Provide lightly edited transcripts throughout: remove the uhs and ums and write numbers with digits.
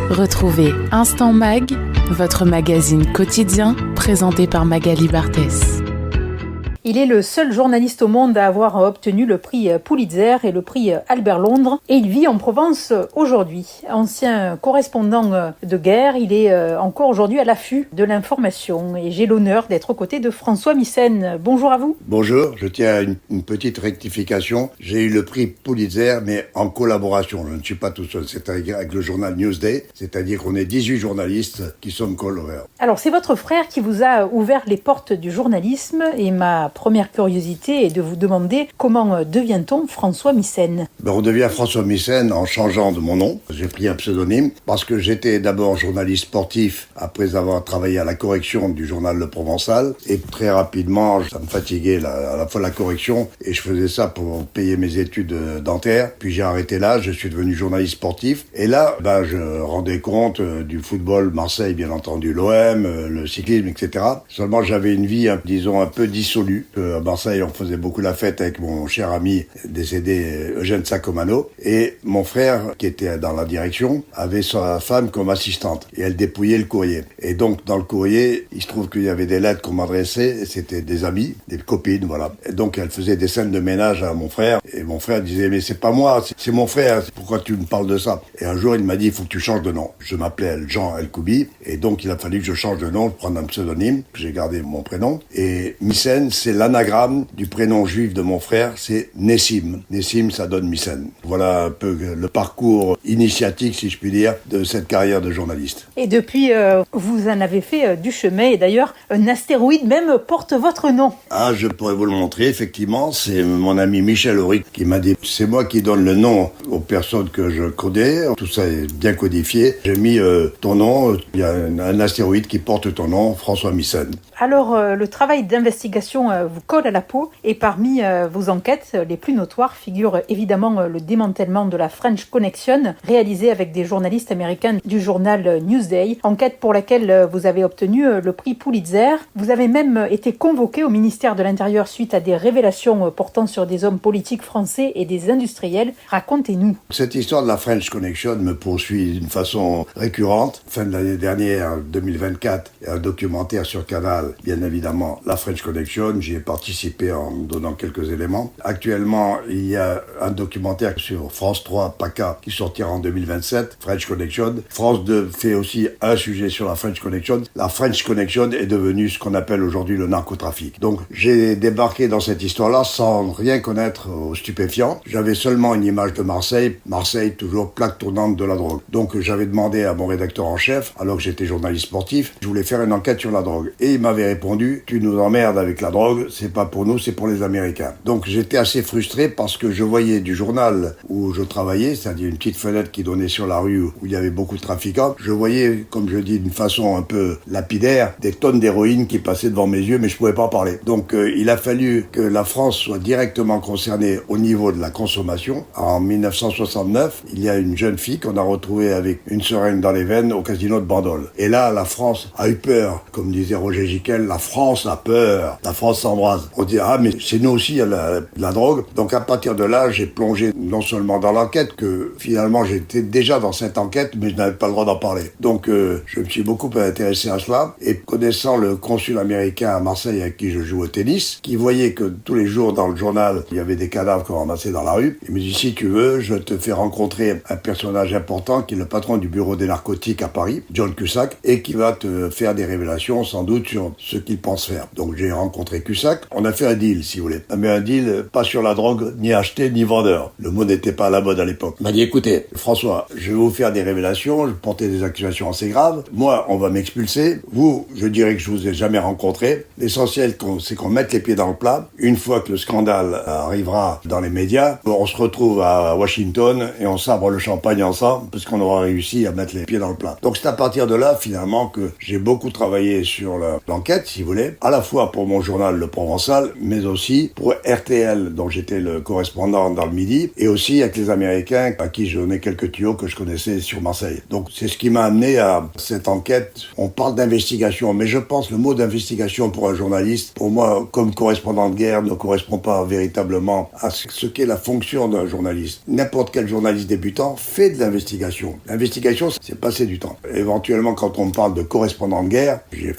Retrouvez Instant Mag, votre magazine quotidien présenté par Magali Barthès. Il est le seul journaliste au monde à avoir obtenu le prix Pulitzer et le prix Albert Londres et il vit en Provence aujourd'hui. Ancien correspondant de guerre, il est encore aujourd'hui à l'affût de l'information et j'ai l'honneur d'être aux côtés de François Myssen. Bonjour à vous. Bonjour, je tiens à une petite rectification. J'ai eu le prix Pulitzer mais en collaboration. Je ne suis pas tout seul, c'est-à-dire avec le journal Newsday, c'est-à-dire qu'on est 18 journalistes qui sommes collaborateurs. Alors c'est votre frère qui vous a ouvert les portes du journalisme et ma première curiosité est de vous demander comment devient-on François Myssen ? On devient François Myssen en changeant de mon nom. J'ai pris un pseudonyme parce que j'étais d'abord journaliste sportif après avoir travaillé à la correction du journal Le Provençal et très rapidement ça me fatiguait à la fois la correction et je faisais ça pour payer mes études dentaires. Puis j'ai arrêté là, je suis devenu journaliste sportif et là je rendais compte du football, Marseille bien entendu, l'OM, le cyclisme, etc. Seulement j'avais une vie disons un peu dissolue. À Marseille, on faisait beaucoup la fête avec mon cher ami décédé Eugène Sacomano et mon frère, qui était dans la direction, avait sa femme comme assistante et elle dépouillait le courrier. Et donc, dans le courrier, il se trouve qu'il y avait des lettres qu'on m'adressait, c'était des amis, des copines, voilà. Et donc, elle faisait des scènes de ménage à mon frère et mon frère disait « Mais c'est pas moi, c'est mon frère, pourquoi tu me parles de ça ?» Et un jour, il m'a dit « Il faut que tu changes de nom. » Je m'appelais Jean El-Koubi et donc, il a fallu que je change de nom, prendre un pseudonyme, j'ai gardé mon prénom. Et Myssen, c'est l'anagramme du prénom juif de mon frère, c'est Nessim. Nessim, ça donne Myssen. Voilà un peu le parcours initiatique, si je puis dire, de cette carrière de journaliste. Et depuis, vous en avez fait du chemin. Et d'ailleurs, un astéroïde même porte votre nom. Ah, je pourrais vous le montrer, effectivement. C'est mon ami Michel Auric qui m'a dit, c'est moi qui donne le nom aux personnes que je connais. Tout ça est bien codifié. J'ai mis ton nom, il y a un astéroïde qui porte ton nom, François Myssen. Alors, le travail d'investigation vous colle à la peau et parmi vos enquêtes les plus notoires figure évidemment le démantèlement de la French Connection réalisé avec des journalistes américains du journal Newsday, enquête pour laquelle vous avez obtenu le prix Pulitzer. Vous avez même été convoqué au ministère de l'Intérieur suite à des révélations portant sur des hommes politiques français et des industriels. Racontez-nous. Cette histoire de la French Connection me poursuit d'une façon récurrente. Fin de l'année dernière, 2024, il y a un documentaire sur Canal, bien évidemment, la French Connection. J'y ai participé en donnant quelques éléments. Actuellement, il y a un documentaire sur France 3, PACA, qui sortira en 2027, French Connection. France 2 fait aussi un sujet sur la French Connection. La French Connection est devenue ce qu'on appelle aujourd'hui le narcotrafic. Donc, j'ai débarqué dans cette histoire-là sans rien connaître aux stupéfiants. J'avais seulement une image de Marseille. Marseille, toujours plaque tournante de la drogue. Donc, j'avais demandé à mon rédacteur en chef, alors que j'étais journaliste sportif, je voulais faire une enquête sur la drogue. Et il m'avait répondu, tu nous emmerdes avec la drogue, c'est pas pour nous, c'est pour les Américains. Donc j'étais assez frustré parce que je voyais du journal où je travaillais, c'est-à-dire une petite fenêtre qui donnait sur la rue où il y avait beaucoup de trafiquants, je voyais, comme je dis d'une façon un peu lapidaire, des tonnes d'héroïne qui passaient devant mes yeux, mais je pouvais pas parler. Donc il a fallu que la France soit directement concernée au niveau de la consommation. En 1969, il y a une jeune fille qu'on a retrouvée avec une seringue dans les veines au casino de Bandol. Et là, la France a eu peur, comme disait Roger Giquel, la France a peur, la France s'embrase. On dit, ah mais c'est nous aussi, il y a la drogue. Donc à partir de là, j'ai plongé non seulement dans l'enquête, que finalement j'étais déjà dans cette enquête, mais je n'avais pas le droit d'en parler. Donc je me suis beaucoup intéressé à cela, et connaissant le consul américain à Marseille avec qui je joue au tennis, qui voyait que tous les jours dans le journal, il y avait des cadavres qu'on ramassait dans la rue, il me dit, si tu veux, je te fais rencontrer un personnage important qui est le patron du bureau des narcotiques à Paris, John Cusack, et qui va te faire des révélations sans doute sur ce qu'il pense faire. Donc j'ai rencontré Cusack, on a fait un deal si vous voulez. Mais un deal pas sur la drogue, ni acheté, ni vendeur. Le mot n'était pas à la mode à l'époque. Il m'a dit, écoutez, François, je vais vous faire des révélations, je portais des accusations assez graves. Moi, on va m'expulser. Vous, je dirais que je vous ai jamais rencontré. L'essentiel, c'est qu'on mette les pieds dans le plat. Une fois que le scandale arrivera dans les médias, on se retrouve à Washington et on sabre le champagne ensemble parce qu'on aura réussi à mettre les pieds dans le plat. Donc c'est à partir de là, finalement, que j'ai beaucoup travaillé sur l'enquête, si vous voulez, à la fois pour mon journal Le le Provençal, mais aussi pour RTL, dont j'étais le correspondant dans le Midi, et aussi avec les Américains à qui je donnais quelques tuyaux que je connaissais sur Marseille. Donc c'est ce qui m'a amené à cette enquête. On parle d'investigation, mais je pense le mot d'investigation pour un journaliste, pour moi, comme correspondant de guerre, ne correspond pas véritablement à ce qu'est la fonction d'un journaliste. N'importe quel journaliste débutant fait de l'investigation. L'investigation, c'est passer du temps. Éventuellement, quand on parle de correspondant de guerre, j'ai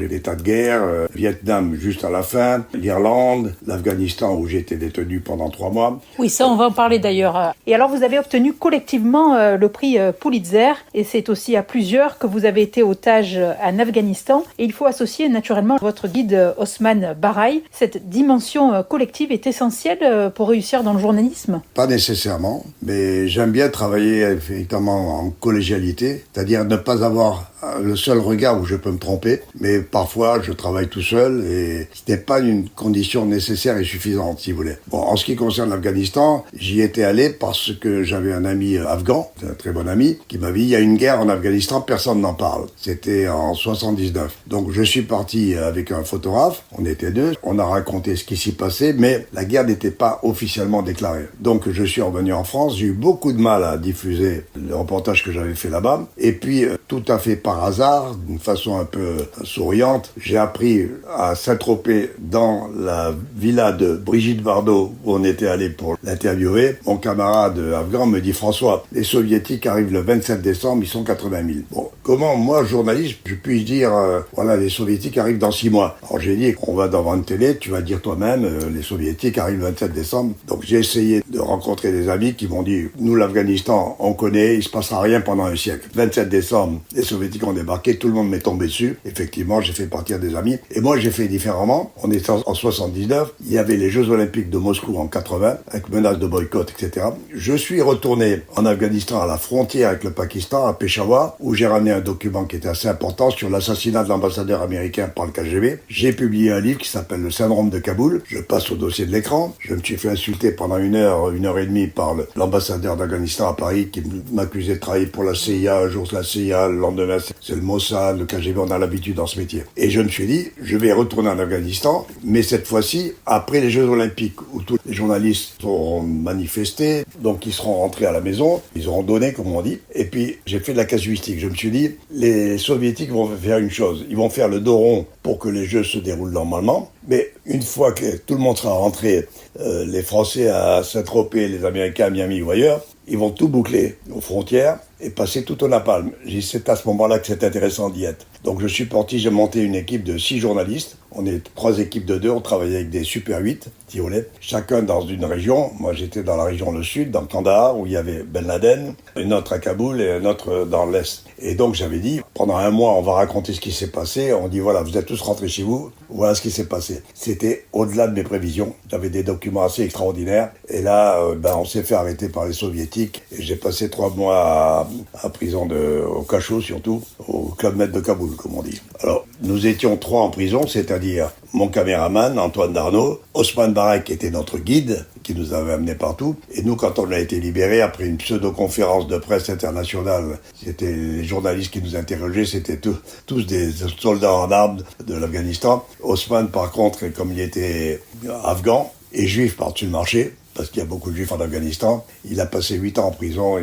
des tas de guerre, Vietnam juste à la fin, l'Irlande, l'Afghanistan où j'ai été détenu pendant 3 mois. Oui, ça on va en parler d'ailleurs. Et alors vous avez obtenu collectivement le prix Pulitzer, et c'est aussi à plusieurs que vous avez été otage en Afghanistan. Et il faut associer naturellement votre guide Osman Barai. Cette dimension collective est essentielle pour réussir dans le journalisme? Pas nécessairement, mais j'aime bien travailler effectivement en collégialité, c'est-à-dire ne pas avoir le seul regard où je peux me tromper, mais parfois je travaille tout seul et ce n'est pas une condition nécessaire et suffisante, si vous voulez. Bon, en ce qui concerne l'Afghanistan, j'y étais allé parce que j'avais un ami afghan, un très bon ami, qui m'a dit il y a une guerre en Afghanistan, personne n'en parle. C'était en 79. Donc je suis parti avec un photographe, on était 2, on a raconté ce qui s'y passait, mais la guerre n'était pas officiellement déclarée. Donc je suis revenu en France, j'ai eu beaucoup de mal à diffuser le reportage que j'avais fait là-bas, et puis tout à fait par hasard, d'une façon un peu souriante, j'ai appris à Saint-Tropez, dans la villa de Brigitte Bardot, où on était allé pour l'interviewer. Mon camarade afghan me dit « François, les soviétiques arrivent le 27 décembre, ils sont 80 000. » Bon, comment moi, journaliste, je puis dire voilà, les soviétiques arrivent dans 6 mois. Alors j'ai dit, on va devant une télé, tu vas dire toi-même, les soviétiques arrivent le 27 décembre. Donc j'ai essayé de rencontrer des amis qui m'ont dit, nous l'Afghanistan, on connaît, il se passera rien pendant un siècle. 27 décembre, les soviétiques ont débarqué, tout le monde m'est tombé dessus. Effectivement, j'ai fait partir des amis. Et moi, j'ai fait différemment. On était en 79, il y avait les Jeux Olympiques de Moscou en 80, avec menace de boycott, etc. Je suis retourné en Afghanistan, à la frontière avec le Pakistan, à Peshawar, où j'ai ramené un document qui était assez important sur l'assassinat de l'ambassadeur américain par le KGB. J'ai publié un livre qui s'appelle Le syndrome de Kaboul. Je passe au dossier de l'écran. Je me suis fait insulter pendant 1 heure et demie par l'ambassadeur d'Afghanistan à Paris qui m'accusait de travailler pour la CIA. Un jour, c'est la CIA, le lendemain, c'est le Mossad, le KGB, on a l'habitude dans ce métier. Et je me suis dit, je vais retourner en Afghanistan, mais cette fois-ci, après les Jeux Olympiques, où tous les journalistes auront manifesté, donc ils seront rentrés à la maison, ils auront donné, comme on dit, et puis j'ai fait de la casuistique. Je me suis dit, les soviétiques vont faire une chose, ils vont faire le dos rond pour que les Jeux se déroulent normalement, mais une fois que tout le monde sera rentré, les Français à Saint-Tropez, les Américains à Miami ou ailleurs, ils vont tout boucler aux frontières et passer tout au napalm. C'est à ce moment-là que c'est intéressant d'y être. Donc je suis parti, j'ai monté une équipe de 6 journalistes. On est 3 équipes de 2, on travaillait avec des Super 8, Tyrolais, chacun dans une région. Moi j'étais dans la région le sud, dans Kandahar, où il y avait Ben Laden, une autre à Kaboul et un autre dans l'est. Et donc j'avais dit, pendant 1 mois, on va raconter ce qui s'est passé. On dit voilà, vous êtes tous rentrés chez vous, voilà ce qui s'est passé. C'était au-delà de mes prévisions. J'avais des documents assez extraordinaires. Et là, on s'est fait arrêter par les soviétiques. Et j'ai passé 3 mois à prison au cachot surtout, au Club Med de Kaboul, comme on dit. Alors, nous étions 3 en prison, c'est-à-dire mon caméraman, Antoine Darnaud, Osman Barai, qui était notre guide, qui nous avait amenés partout. Et nous, quand on a été libérés, après une pseudo-conférence de presse internationale, c'était les journalistes qui nous interrogeaient, c'était tous des soldats en armes de l'Afghanistan. Osman, par contre, comme il était afghan et juif par-dessus le marché, parce qu'il y a beaucoup de juifs en Afghanistan, il a passé 8 ans en prison,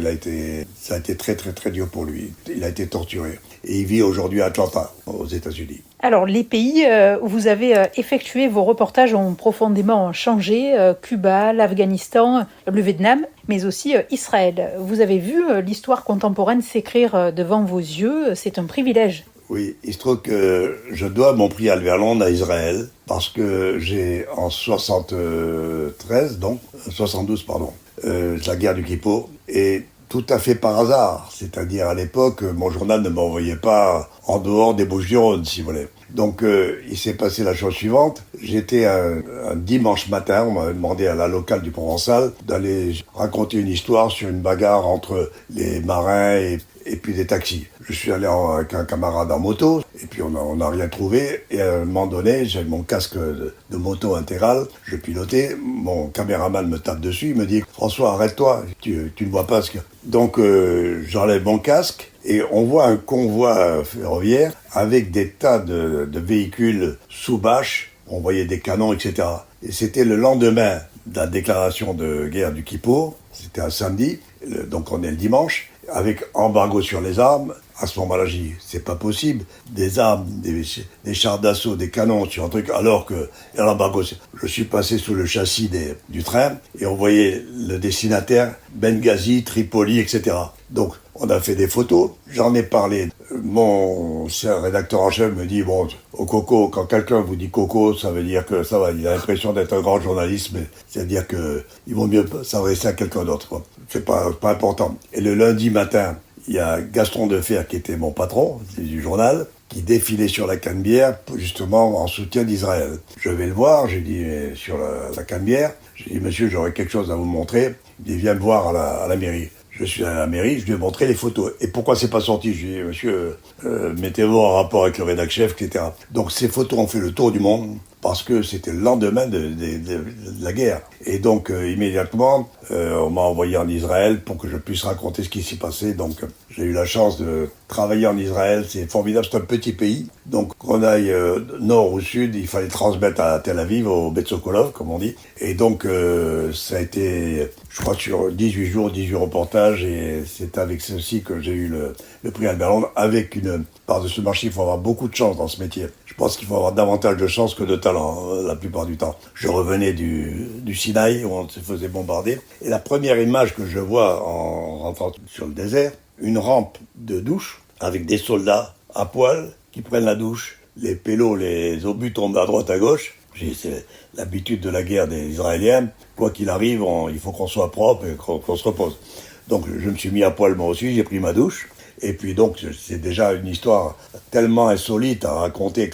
ça a été très très très dur pour lui. Il a été torturé. Et il vit aujourd'hui à Atlanta, aux États-Unis. Alors, les pays où vous avez effectué vos reportages ont profondément changé. Cuba, l'Afghanistan, le Vietnam, mais aussi Israël. Vous avez vu l'histoire contemporaine s'écrire devant vos yeux. C'est un privilège. Oui, il se trouve que je dois mon prix Albert Londres à Israël, parce que j'ai en 72, la guerre du Kippour, et tout à fait par hasard. C'est-à-dire, à l'époque, mon journal ne m'envoyait pas en dehors des Bouches-du-Rhône, si vous voulez. Donc, il s'est passé la chose suivante. J'étais un dimanche matin, on m'avait demandé à la locale du Provençal d'aller raconter une histoire sur une bagarre entre les marins et puis des taxis. Je suis allé avec un camarade en moto, et puis on n'a rien trouvé. Et à un moment donné, j'avais mon casque de moto intégral, je pilotais, mon caméraman me tape dessus, il me dit « François, arrête-toi, tu ne vois pas ce que... » Donc j'enlève mon casque, et on voit un convoi ferroviaire avec des tas de véhicules sous bâche on voyait des canons, etc. Et c'était le lendemain de la déclaration de guerre du Kippour, c'était un samedi, donc on est le dimanche, avec embargo sur les armes. À ce moment-là, j'ai dit, c'est pas possible, des armes, des chars d'assaut, des canons sur un truc, alors que l'embargo, je suis passé sous le châssis du train, et on voyait le destinataire, Benghazi, Tripoli, etc. Donc, on a fait des photos, j'en ai parlé. Mon rédacteur en chef me dit, bon, au Coco, quand quelqu'un vous dit Coco, ça veut dire que ça va, il a l'impression d'être un grand journaliste, mais c'est-à-dire que il vaut mieux s'adresser à quelqu'un d'autre, quoi. C'est pas important. Et le lundi matin, il y a Gaston Defer, qui était mon patron du journal, qui défilait sur la Canebière, justement en soutien d'Israël. Je vais le voir, j'ai dit, sur la Canebière, j'ai dit, monsieur, j'aurais quelque chose à vous montrer. Il dit, viens me voir à la mairie. Je suis à la mairie, je lui ai montré les photos. Et pourquoi c'est pas sorti? Je lui ai dit, monsieur, mettez-vous en rapport avec le rédac-chef, etc. Donc ces photos ont fait le tour du monde, parce que c'était le lendemain de la guerre. Et donc, immédiatement, on m'a envoyé en Israël pour que je puisse raconter ce qui s'y passait. Donc, j'ai eu la chance de travailler en Israël. C'est formidable, c'est un petit pays. Donc, qu'on aille nord ou sud, il fallait transmettre à Tel Aviv, au Bet Sokolov, comme on dit. Et donc, ça a été, je crois, sur 18 jours, 18 reportages. Et c'est avec ceci que j'ai eu le prix Albert Londres. Avec part de ce marché, il faut avoir beaucoup de chance dans ce métier. Je pense qu'il faut avoir davantage de chance que de talent, la plupart du temps. Je revenais du Sinaï, où on se faisait bombarder. Et la première image que je vois en rentrant sur le désert, une rampe de douche avec des soldats à poil qui prennent la douche. Les pélos, les obus tombent à droite, à gauche. C'est l'habitude de la guerre des Israéliens. Quoi qu'il arrive, il faut qu'on soit propre et qu'on se repose. Donc je me suis mis à poil moi aussi, j'ai pris ma douche. Et puis donc, c'est déjà une histoire tellement insolite à raconter.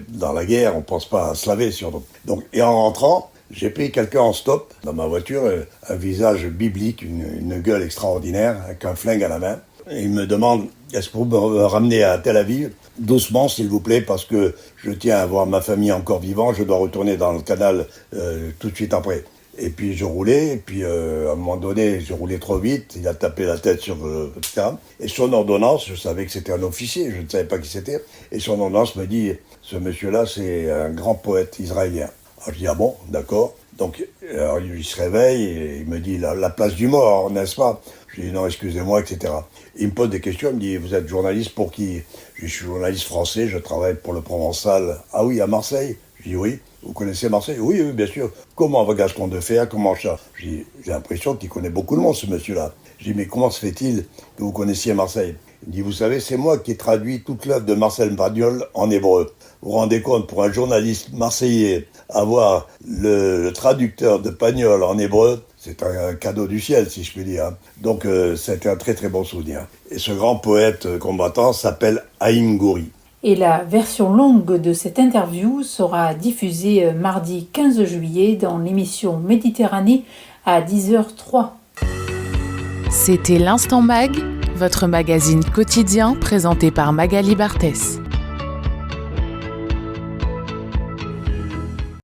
Dans la guerre, on pense pas à se laver, surtout. Donc, et en rentrant, j'ai pris quelqu'un en stop dans ma voiture, un visage biblique, une gueule extraordinaire, avec un flingue à la main. Et il me demande, est-ce que vous me ramener à Tel Aviv? Doucement, s'il vous plaît, parce que je tiens à voir ma famille encore vivante, je dois retourner dans le canal tout de suite après. Et puis je roulais, et puis à un moment donné, je roulais trop vite, il a tapé la tête sur etc. Et son ordonnance, je savais que c'était un officier, je ne savais pas qui c'était, et son ordonnance me dit, ce monsieur-là, c'est un grand poète israélien. Alors je dis, ah bon, d'accord. Donc alors, il se réveille, et il me dit, la place du mort, n'est-ce pas? Je dis, non, excusez-moi, etc. Il me pose des questions, il me dit, vous êtes journaliste pour qui? Je suis journaliste français, je travaille pour le Provençal. Ah oui, à Marseille? Je dis, oui. Vous connaissez Marseille? Oui, oui, bien sûr. Comment va Gaston Defer? Comment ça? J'ai l'impression qu'il connaît beaucoup de monde, ce monsieur-là. Je dis, mais comment se fait-il que vous connaissiez Marseille? Il dit, vous savez, c'est moi qui ai traduit toute l'œuvre de Marcel Pagnol en hébreu. Vous vous rendez compte, pour un journaliste marseillais, avoir le traducteur de Pagnol en hébreu, c'est un cadeau du ciel, si je puis dire. Donc, c'était un très très bon souvenir. Et ce grand poète combattant s'appelle Haïm Goury. Et la version longue de cette interview sera diffusée mardi 15 juillet dans l'émission Méditerranée à 10h03. C'était l'Instant Mag, votre magazine quotidien présenté par Magali Barthès.